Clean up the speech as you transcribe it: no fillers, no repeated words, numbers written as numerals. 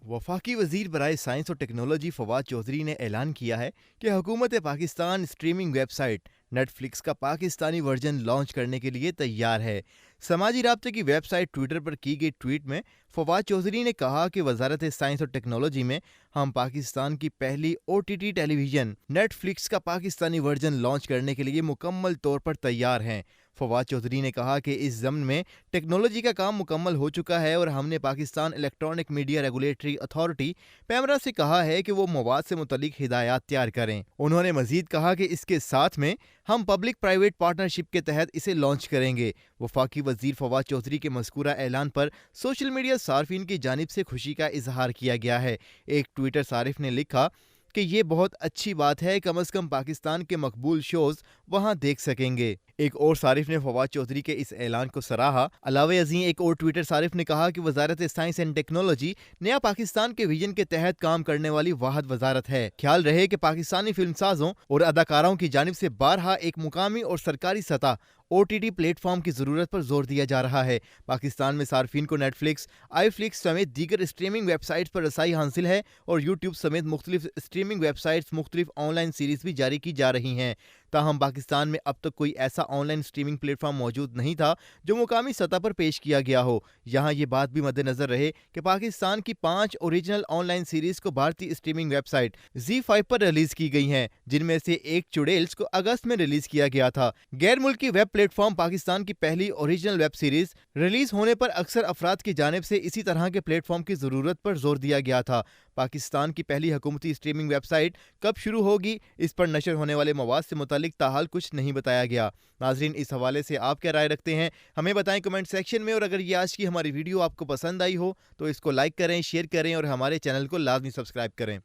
वफाकी वजीर बराए साइंस और टेक्नोलॉजी फवाद चौधरी ने ऐलान किया है कि हुकूमत पाकिस्तान स्ट्रीमिंग वेबसाइट नेटफ्लिक्स का पाकिस्तानी वर्जन लॉन्च करने के लिए तैयार है। समाजी राब्ते की वेबसाइट ट्विटर पर की गई ट्वीट में फवाद चौधरी ने कहा कि वजारत साइंस और टेक्नोलॉजी में हम पाकिस्तान की पहली OTT टेलीविजन नेटफ्लिक्स का पाकिस्तानी वर्जन लॉन्च करने के लिए मुकम्मल तौर पर तैयार हैं। फवाद चौधरी ने कहा कि इस ज़म्न में टेक्नोलॉजी का काम मुकम्मल हो चुका है और हमने Pakistan electronic media regulatory authority PEMRA से कहा है कि वो मवाद से मुतलिक हिदायत तैयार करें। उन्होंने मजीद कहा कि इसके साथ में हम पब्लिक प्राइवेट पार्टनरशिप के तहत इसे लॉन्च करेंगे। वफाकी वजीर फवाद चौधरी के मज़कूरा ऐलान पर सोशल मीडिया सार्फिन की जानिब से खुशी का इजहार किया गया है। एक ट्विटर सारिफ ने लिखा कि ये बहुत अच्छी बात है, कम से कम पाकिस्तान के मकबूल शोज वहां देख सकेंगे। एक और सारिफ ने फवाद चौधरी के इस ऐलान को सराहा। अलावे अजीं एक और ट्विटर सारिफ ने कहा कि वजारत साइंस एंड टेक्नोलॉजी नया पाकिस्तान के विजन के तहत काम करने वाली वाहिद वजारत है। ख्याल रहे कि पाकिस्तानी फिल्म साजों और अदाकारों की जानिब से बारहा एक मुकामी और सरकारी सतह OTT प्लेटफॉर्म की जरूरत पर जोर दिया जा रहा है। पाकिस्तान में सार्फिन को नेटफ्लिक्स, आईफ्लिक्स समेत दीगर स्ट्रीमिंग वेबसाइट्स पर रसाई हासिल है और यूट्यूब समेत मुख्तलिफ स्ट्रीमिंग वेबसाइट्स मुख्तलिफ ऑनलाइन सीरीज भी जारी की जा रही हैं। ताहम पाकिस्तान में अब तक कोई ऐसा ऑनलाइन स्ट्रीमिंग प्लेटफॉर्म मौजूद नहीं था जो मुकामी सतह पर पेश किया गया हो। यहाँ ये बात भी मद्देनजर रहे कि पाकिस्तान की 5 ओरिजिनल ऑनलाइन सीरीज को भारतीय स्ट्रीमिंग वेबसाइट ZEE5 पर रिलीज की गई हैं, जिनमें से एक चुड़ैल्स को अगस्त में रिलीज किया गया था। गैर मुल्की वेब प्लेटफॉर्म पाकिस्तान की पहली ओरिजिनल वेब सीरीज रिलीज होने पर अक्सर अफराद की जानिब से इसी तरह के प्लेटफॉर्म की जरूरत पर जोर दिया गया था। पाकिस्तान की पहली हुकूमती स्ट्रीमिंग वेबसाइट कब शुरू होगी, इस पर नशर होने वाले मवाद से मुतालिक ताहाल कुछ नहीं बताया गया। नाजरीन, इस हवाले से आप क्या राय रखते हैं, हमें बताएं कमेंट सेक्शन में। और अगर ये आज की हमारी वीडियो आपको पसंद आई हो तो इसको लाइक करें, शेयर करें और हमारे चैनल को लाजमी सब्सक्राइब करें।